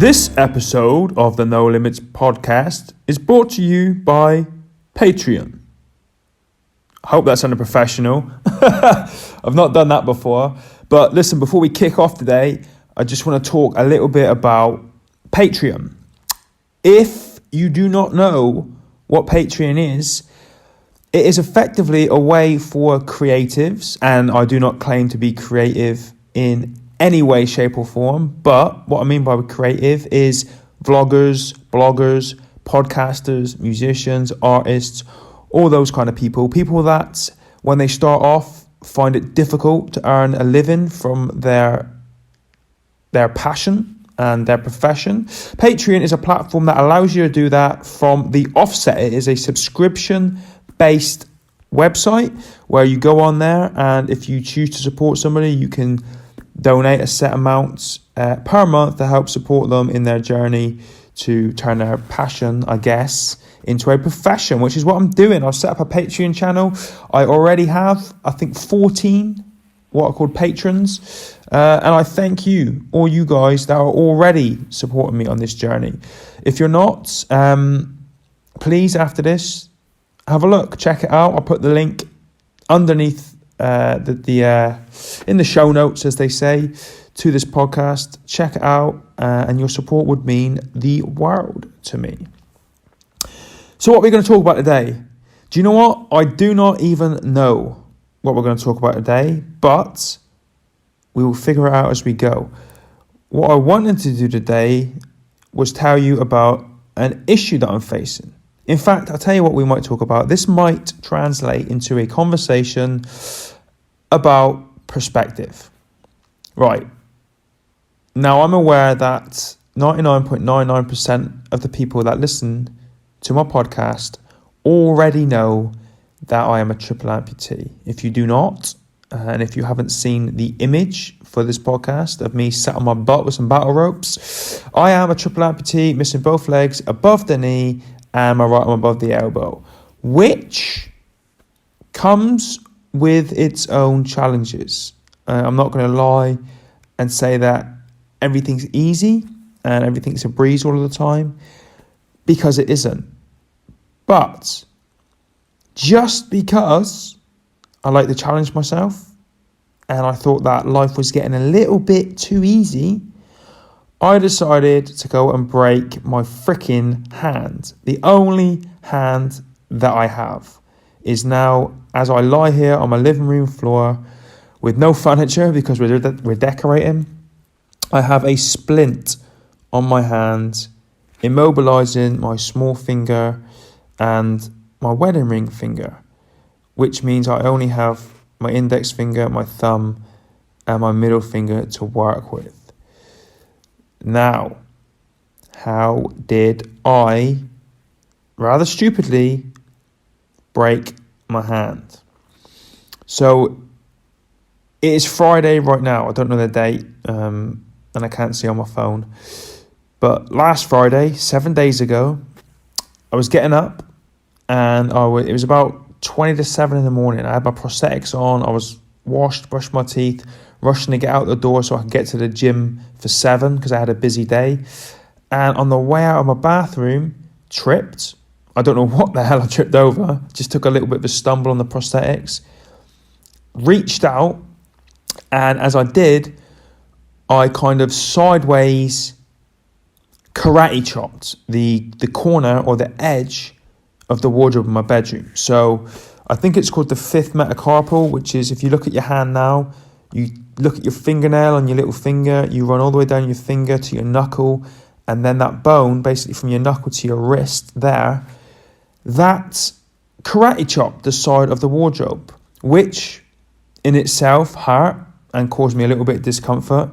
This episode of the No Limits podcast is brought to you by Patreon. I hope that sounded professional. I've not done that before. But listen, before we kick off today, I just want to talk a little bit about Patreon. If you do not know what Patreon is, it is effectively a way for creatives, and I do not claim to be creative in any way, shape or form, but what I mean by creative is vloggers, bloggers, podcasters, musicians, artists, all those kind of people that when they start off find it difficult to earn a living from their passion and their profession. Patreon is a platform that allows you to do that from the offset. It is a subscription-based website where you go on there, and if you choose to support somebody, you can donate a set amount per month to help support them in their journey to turn their passion, I guess, into a profession, which is what I'm doing. I've set up a Patreon channel. I already have, I think, 14 what are called patrons. And I thank you, all you guys that are already supporting me on this journey. If you're not, please, after this, have a look, check it out. I'll put the link underneath in the show notes, as they say, to this podcast. Check it out, and your support would mean the world to me. So what we're going to talk about today, do you know what? I do not even know what we're going to talk about today, but we will figure it out as we go. What I wanted to do today was tell you about an issue that I'm facing. In fact, I'll tell you what we might talk about. This might translate into a conversation about perspective. Right. Now, I'm aware that 99.99% of the people that listen to my podcast already know that I am a triple amputee. If you do not, and if you haven't seen the image for this podcast of me sat on my butt with some battle ropes, I am a triple amputee, missing both legs above the knee and my right arm above the elbow, which comes with its own challenges. I'm not going to lie and say that everything's easy and everything's a breeze all of the time, because it isn't. But just because I like to challenge myself and I thought that life was getting a little bit too easy, I decided to go and break my freaking hand. The only hand that I have is now, as I lie here on my living room floor with no furniture because we're decorating, I have a splint on my hand, immobilizing my small finger and my wedding ring finger, which means I only have my index finger, my thumb, and my middle finger to work with. Now, how did I, rather stupidly, break my hand? So, it is Friday right now. I don't know the date, and I can't see on my phone. But last Friday, 7 days ago, I was getting up, and it was about 20 to 7 in the morning. I had my prosthetics on. I was washed, brushed my teeth, rushing to get out the door so I could get to the gym for 7 because I had a busy day. And on the way out of my bathroom, tripped. I don't know what the hell I tripped over. Just took a little bit of a stumble on the prosthetics. Reached out, and as I did, I kind of sideways karate chopped the corner or the edge of the wardrobe in my bedroom. So I think it's called the fifth metacarpal, which is, if you look at your hand now, you look at your fingernail on your little finger, you run all the way down your finger to your knuckle, and then that bone, basically from your knuckle to your wrist there, that karate chopped the side of the wardrobe, which in itself hurt and caused me a little bit of discomfort.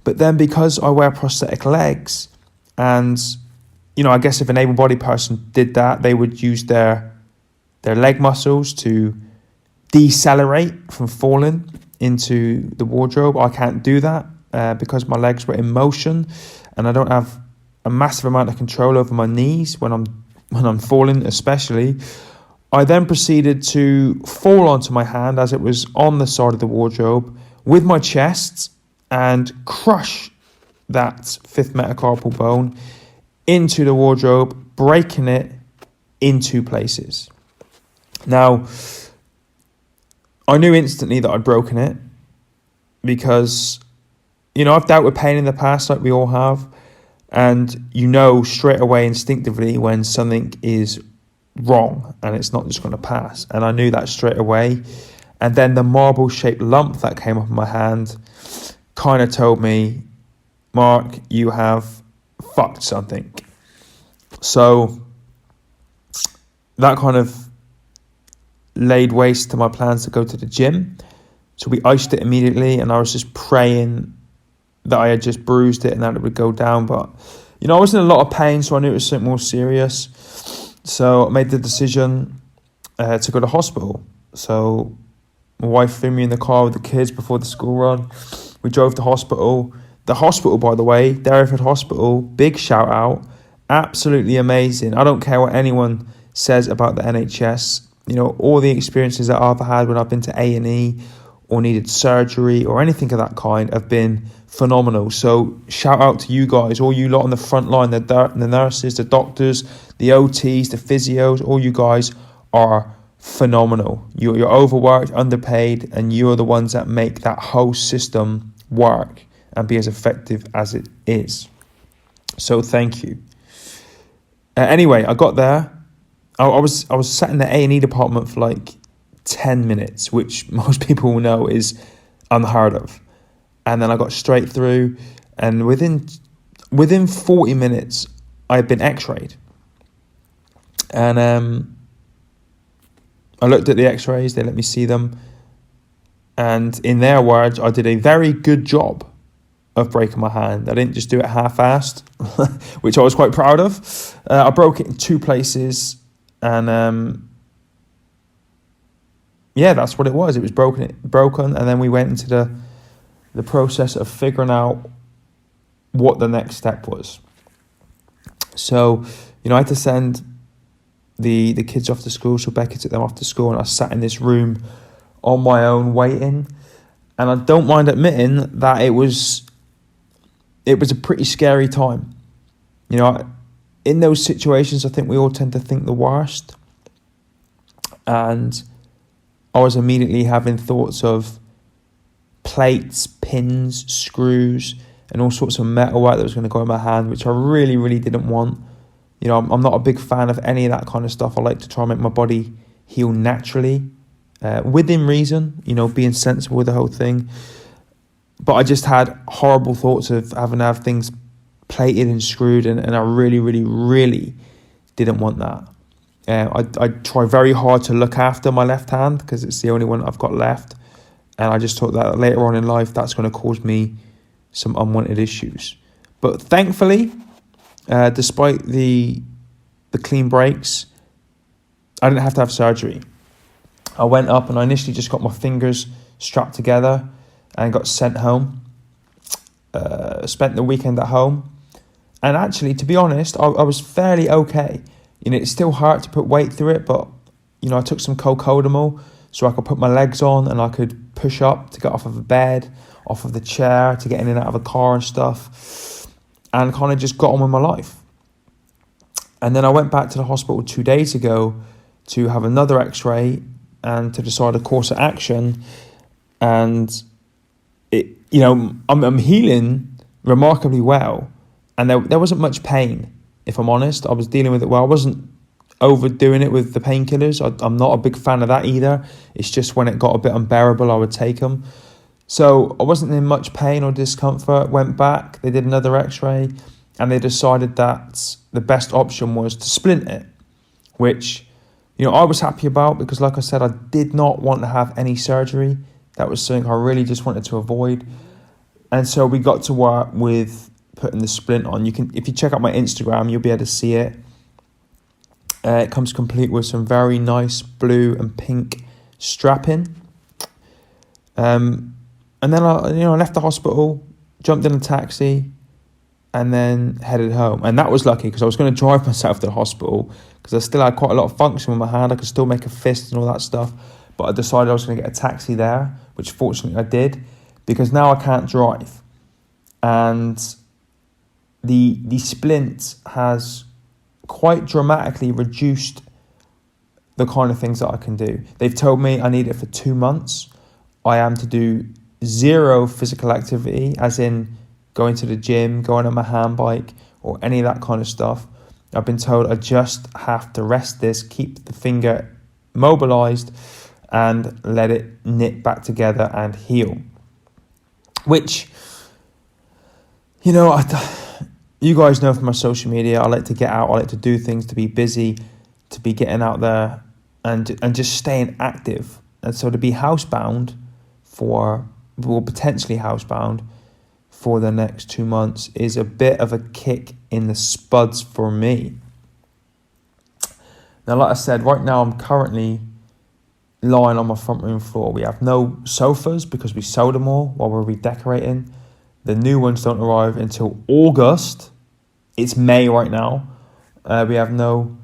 But then because I wear prosthetic legs, and, you know, I guess if an able-bodied person did that, they would use their leg muscles to decelerate from falling into the wardrobe. I can't do that because my legs were in motion, and I don't have a massive amount of control over my knees when I'm falling, especially. I then proceeded to fall onto my hand as it was on the side of the wardrobe with my chest and crush that fifth metacarpal bone into the wardrobe, breaking it in 2 places. Now, I knew instantly that I'd broken it because, I've dealt with pain in the past like we all have, and straight away instinctively when something is wrong and it's not just going to pass. And I knew that straight away. And then the marble-shaped lump that came up in my hand kind of told me, Mark, you have fucked something. So that kind of laid waste to my plans to go to the gym. So we iced it immediately, and I was just praying that I had just bruised it and that it would go down. But, I was in a lot of pain, so I knew it was something more serious. So I made the decision to go to hospital. So my wife threw me in the car with the kids before the school run. We drove to hospital. The hospital, by the way, Derriford Hospital, big shout out. Absolutely amazing. I don't care what anyone says about the NHS. All the experiences that I've had when I've been to A&E or needed surgery or anything of that kind have been phenomenal. So shout out to you guys, all you lot on the front line, the nurses, the doctors, the OTs, the physios, all you guys are phenomenal. You're overworked, underpaid, and you're the ones that make that whole system work and be as effective as it is. So thank you. Anyway, I got there. I was sat in the A&E department for like 10 minutes, which most people will know is unheard of. And then I got straight through, and within 40 minutes, I had been x-rayed. And I looked at the x-rays, they let me see them. And in their words, I did a very good job of breaking my hand. I didn't just do it half-assed, which I was quite proud of. I broke it in 2 places, and that's what it was. It was broken, and then we went into the process of figuring out what the next step was. So, I had to send the kids off to school, so Becky took them off to school, and I sat in this room on my own waiting. And I don't mind admitting that it was a pretty scary time. In those situations, I think we all tend to think the worst. And I was immediately having thoughts of plates, pins, screws, and all sorts of metalwork that was going to go in my hand, which I really, really didn't want. I'm not a big fan of any of that kind of stuff. I like to try and make my body heal naturally, within reason, being sensible with the whole thing. But I just had horrible thoughts of having to have things plated and screwed, and I really, really, really didn't want that. I try very hard to look after my left hand because it's the only one I've got left. And I just thought that later on in life, that's going to cause me some unwanted issues. But thankfully, despite the clean breaks, I didn't have to have surgery. I went up and I initially just got my fingers strapped together and got sent home. Spent the weekend at home. And actually, to be honest, I was fairly okay. It still hurt to put weight through it, but, I took some cocodamol so I could put my legs on and I could push up to get off of a bed, off of the chair, to get in and out of a car and stuff, and kind of just got on with my life. And then I went back to the hospital 2 days ago to have another x-ray and to decide a course of action. And I'm healing remarkably well, and there wasn't much pain, if I'm honest. I was dealing with it well. I wasn't overdoing it with the painkillers. I'm not a big fan of that either. It's just when it got a bit unbearable, I would take them. So I wasn't in much pain or discomfort. Went back, they did another x-ray, and they decided that the best option was to splint it, which, I was happy about because, like I said, I did not want to have any surgery. That was something I really just wanted to avoid. And so we got to work with putting the splint on. If you check out my Instagram, you'll be able to see it. It comes complete with some very nice blue and pink strapping. And then I left the hospital, jumped in a taxi, and then headed home. And that was lucky because I was going to drive myself to the hospital because I still had quite a lot of function with my hand. I could still make a fist and all that stuff. But I decided I was going to get a taxi there, which fortunately I did, because now I can't drive. And the splint has quite dramatically reduced the kind of things that I can do. They've told me I need it for 2 months. I am to do 0 physical activity, as in going to the gym, going on my handbike, or any of that kind of stuff. I've been told I just have to rest this, keep the finger mobilized, and let it knit back together and heal. Which, you guys know from my social media, I like to get out, I like to do things, to be busy, to be getting out there and just staying active. And so to be potentially housebound for the next 2 months is a bit of a kick in the spuds for me. Now, like I said, right now I'm currently lying on my front room floor. We have no sofas because we sold them all while we're redecorating. The new ones don't arrive until August. It's May right now. We have no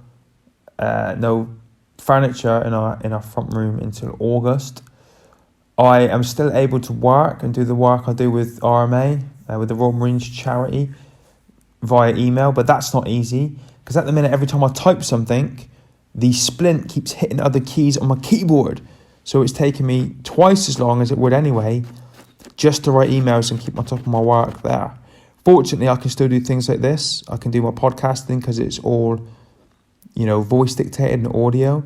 furniture in our front room until August. I am still able to work and do the work I do with RMA, with the Royal Marines charity, via email, but that's not easy because at the minute, every time I type something, the splint keeps hitting other keys on my keyboard. So it's taking me twice as long as it would anyway just to write emails and keep on top of my work there. Fortunately, I can still do things like this. I can do my podcasting because it's all, voice dictated and audio.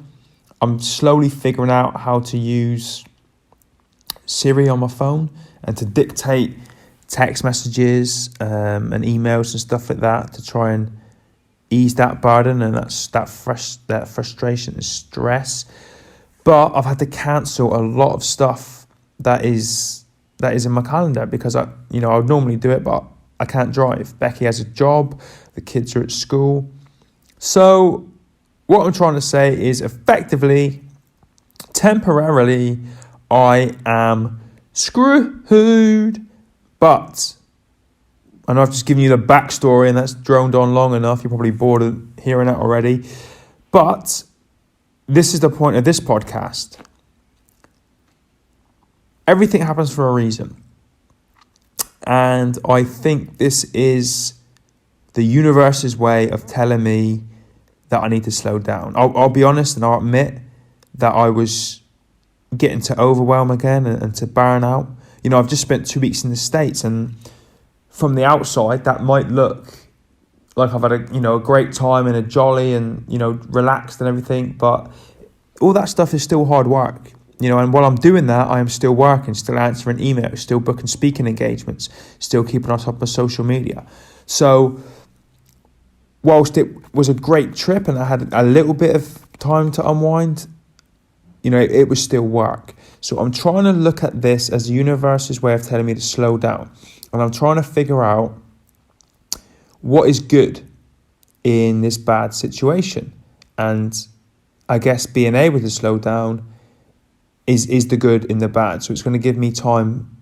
I'm slowly figuring out how to use Siri on my phone and to dictate text messages and emails and stuff like that to try and ease that burden and that frustration and stress. But I've had to cancel a lot of stuff that is in my calendar because I would normally do it, but I can't drive. Becky has a job, the kids are at school. So what I'm trying to say is effectively, temporarily, I am screwed. But I know I've just given you the backstory and that's droned on long enough. You're probably bored of hearing it already. But this is the point of this podcast. Everything happens for a reason. And I think this is the universe's way of telling me that I need to slow down. I'll be honest and I'll admit that I was getting to overwhelm again and to burn out. I've just spent 2 weeks in the States, and from the outside, that might look like I've had a great time and a jolly and, relaxed and everything, but all that stuff is still hard work. And while I'm doing that, I am still working, still answering emails, still booking speaking engagements, still keeping on top of social media. So whilst it was a great trip and I had a little bit of time to unwind, it was still work. So I'm trying to look at this as the universe's way of telling me to slow down. And I'm trying to figure out what is good in this bad situation. And I guess being able to slow down is the good in the bad. So it's going to give me time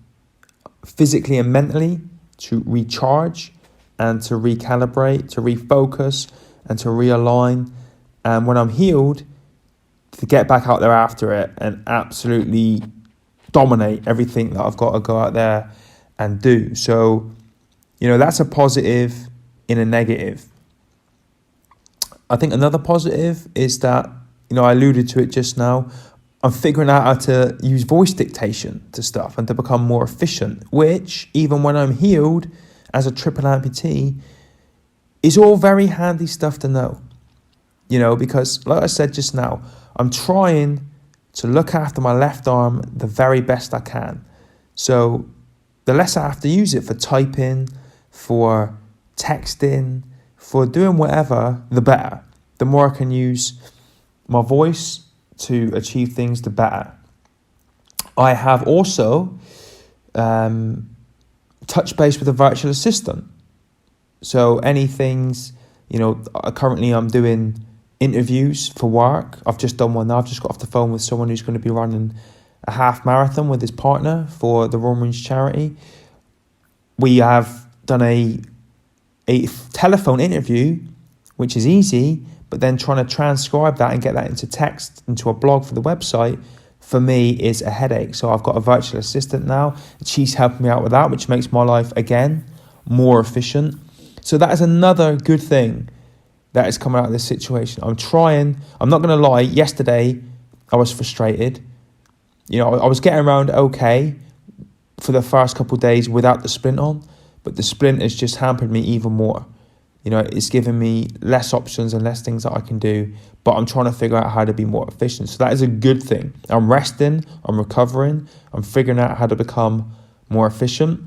physically and mentally to recharge and to recalibrate, to refocus and to realign. And when I'm healed, to get back out there after it and absolutely dominate everything that I've got to go out there and do. So, that's a positive in a negative. I think another positive is that, I alluded to it just now, I'm figuring out how to use voice dictation to stuff and to become more efficient, which, even when I'm healed as a triple amputee, is all very handy stuff to know. Because, like I said just now, I'm trying to look after my left arm the very best I can. So the less I have to use it for typing, for texting, for doing whatever, the better. The more I can use my voice to achieve things, the better. I have also touched base with a virtual assistant. So any things, currently I'm doing interviews for work. I've just done one now. I've just got off the phone with someone who's going to be running a half marathon with his partner for the Royal Marines charity. We have done a telephone interview, which is easy, but then trying to transcribe that and get that into text, into a blog for the website, for me is a headache. So I've got a virtual assistant now. She's helping me out with that, which makes my life, again, more efficient. So that is another good thing that is coming out of this situation. I'm not going to lie, yesterday I was frustrated. I was getting around okay for the first couple of days without the splint on, but the splint has just hampered me even more. It's given me less options and less things that I can do, but I'm trying to figure out how to be more efficient. So that is a good thing. I'm resting, I'm recovering, I'm figuring out how to become more efficient.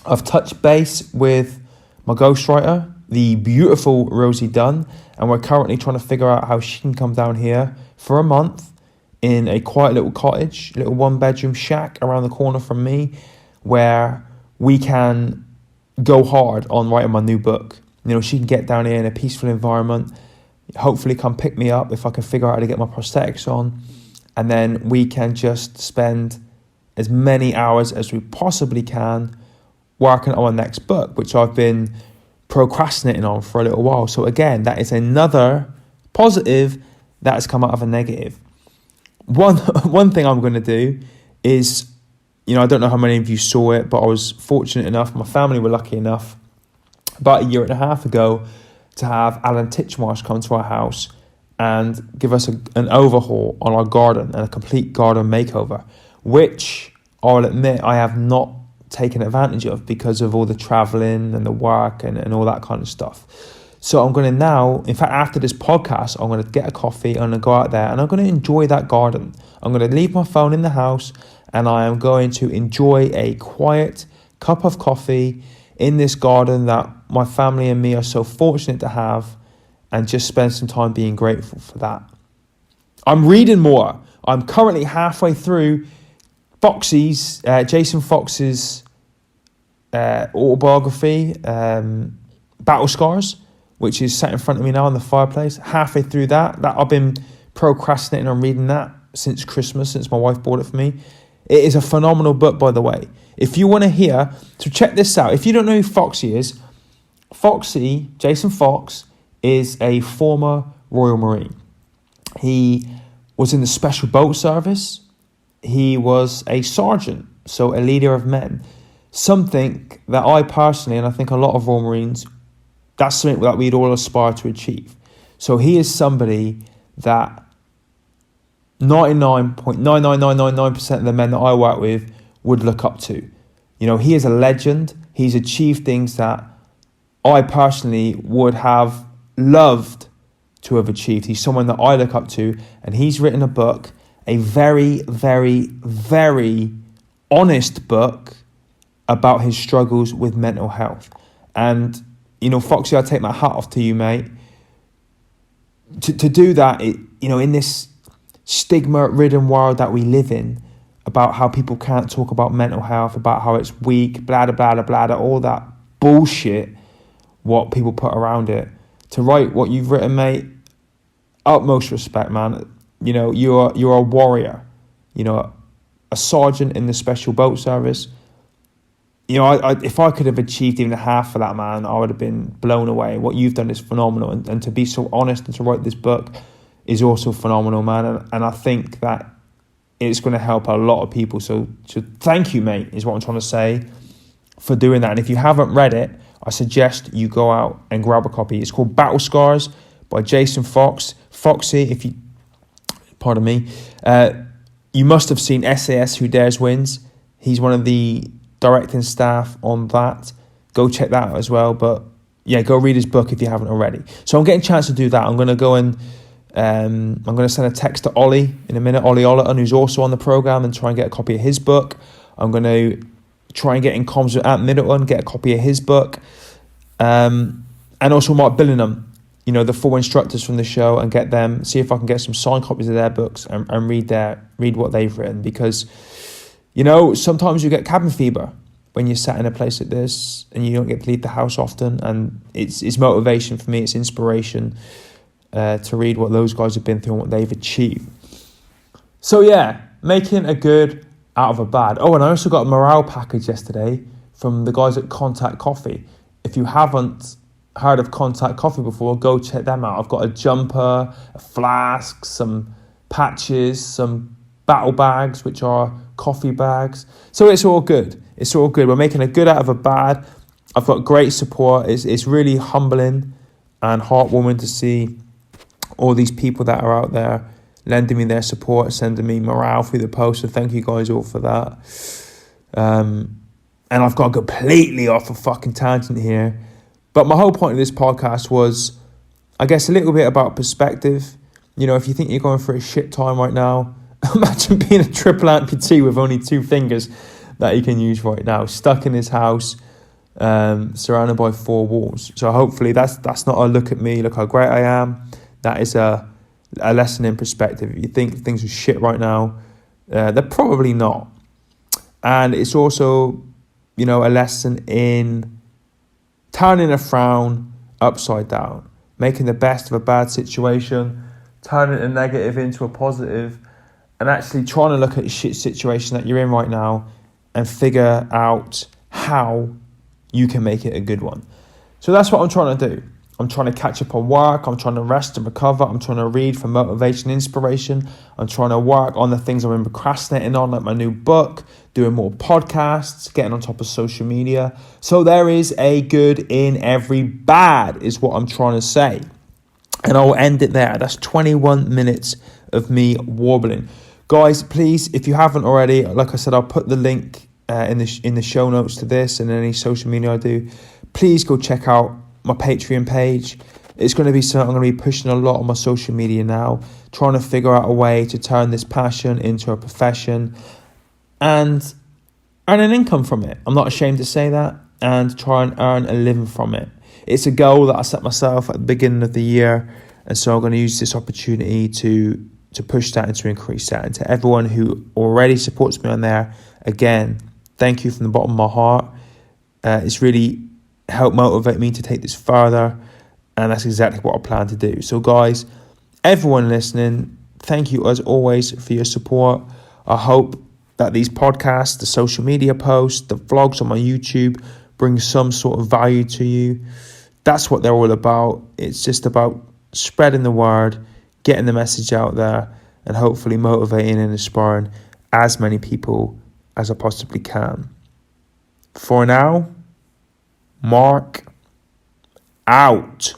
I've touched base with my ghostwriter, the beautiful Rosie Dunn, and we're currently trying to figure out how she can come down here for a month in a quiet little cottage, little 1-bedroom shack around the corner from me, where we can go hard on writing my new book. She can get down here in a peaceful environment, hopefully come pick me up if I can figure out how to get my prosthetics on, and then we can just spend as many hours as we possibly can working on my next book, which I've been procrastinating on for a little while. So again, that is another positive that has come out of a negative. One thing I'm going to do is, I don't know how many of you saw it, but I was fortunate enough, my family were lucky enough, about a year and a half ago, to have Alan Titchmarsh come to our house and give us an overhaul on our garden and a complete garden makeover, which I'll admit I have not taken advantage of because of all the traveling and the work and all that kind of stuff. So I'm going to now, in fact, after this podcast, I'm going to get a coffee, I'm going to go out there and I'm going to enjoy that garden. I'm going to leave my phone in the house and I am going to enjoy a quiet cup of coffee in this garden that my family and me are so fortunate to have, and just spend some time being grateful for that. I'm reading more. I'm currently halfway through Jason Fox's autobiography, Battle Scars, which is sat in front of me now on the fireplace. Halfway through that I've been procrastinating on reading that since Christmas, since my wife bought it for me. It is a phenomenal book, by the way. If you want to hear, so check this out. If you don't know who Foxy is, Jason Fox, is a former Royal Marine. He was in the Special Boat Service. He was a sergeant, so a leader of men. Something that I personally, and I think a lot of Royal Marines, that's something that we'd all aspire to achieve. So he is somebody that 99.99999% of the men that I work with would look up to. He is a legend. He's achieved things that I personally would have loved to have achieved. He's someone that I look up to, and he's written a book, a very, very, very honest book about his struggles with mental health. And, Foxy, I take my hat off to you, mate. To do that, in this stigma-ridden world that we live in, about how people can't talk about mental health, about how it's weak, blah, blah, blah, blah, all that bullshit, what people put around it. To write what you've written, mate, utmost respect, man. You're a warrior, a sergeant in the Special Boat Service. If I could have achieved even half of that, man, I would have been blown away. What you've done is phenomenal. And to be so honest and to write this book is also phenomenal, man. And I think that it's going to help a lot of people. So thank you, mate, is what I'm trying to say, for doing that. And if you haven't read it, I suggest you go out and grab a copy. It's called Battle Scars by Jason Fox. Foxy, pardon me, you must have seen SAS Who Dares Wins. He's one of the directing staff on that. Go check that out as well. But yeah, go read his book if you haven't already. So I'm getting a chance to do that. I'm going to go and I'm going to send a text to Ollie in a minute, Ollie Ollerton, who's also on the programme, and try and get a copy of his book. I'm going to try and get in comms with Ant Middleton, get a copy of his book. And also Mark Billingham, the 4 instructors from the show, and get them, see if I can get some signed copies of their books and read what they've written. Because, sometimes you get cabin fever when you're sat in a place like this and you don't get to leave the house often. And it's motivation for me, it's inspiration to read what those guys have been through and what they've achieved. So yeah, making a good out of a bad. Oh, and I also got a morale package yesterday from the guys at Contact Coffee. If you haven't heard of Contact Coffee before, go check them out. I've got a jumper, a flask, some patches, some battle bags, which are coffee bags. So it's all good. It's all good. We're making a good out of a bad. I've got great support. It's really humbling and heartwarming to see all these people that are out there lending me their support, sending me morale through the post. So thank you guys all for that. And I've gone completely off a fucking tangent here. But my whole point of this podcast was, I guess, a little bit about perspective. You know, if you think you're going through a shit time right now, imagine being a triple amputee with only 2 fingers that you can use right now, stuck in his house, surrounded by 4 walls. So hopefully that's not a look at me, look how great I am. That is a lesson in perspective. If you think things are shit right now, they're probably not. And it's also, you know, a lesson in turning a frown upside down, making the best of a bad situation, turning a negative into a positive, and actually trying to look at the shit situation that you're in right now and figure out how you can make it a good one. So that's what I'm trying to do. I'm trying to catch up on work. I'm trying to rest and recover. I'm trying to read for motivation, inspiration. I'm trying to work on the things I've been procrastinating on, like my new book, doing more podcasts, getting on top of social media. So there is a good in every bad, is what I'm trying to say. And I'll end it there. That's 21 minutes of me warbling. Guys, please, if you haven't already, like I said, I'll put the link in the show notes to this and any social media I do. Please go check out my Patreon page. It's going to be something I'm going to be pushing a lot on my social media now, trying to figure out a way to turn this passion into a profession and earn an income from it. I'm not ashamed to say that, and try and earn a living from it. It's a goal that I set myself at the beginning of the year, and so I'm going to use this opportunity to push that and to increase that. And to everyone who already supports me on there, again, thank you from the bottom of my heart. It's really helped motivate me to take this further, and that's exactly what I plan to do. So guys, everyone listening, thank you as always for your support. I hope that these podcasts, the social media posts, the vlogs on my YouTube bring some sort of value to you. That's what they're all about. It's just about spreading the word, getting the message out there, and hopefully motivating and inspiring as many people as I possibly can. For now, Mark out.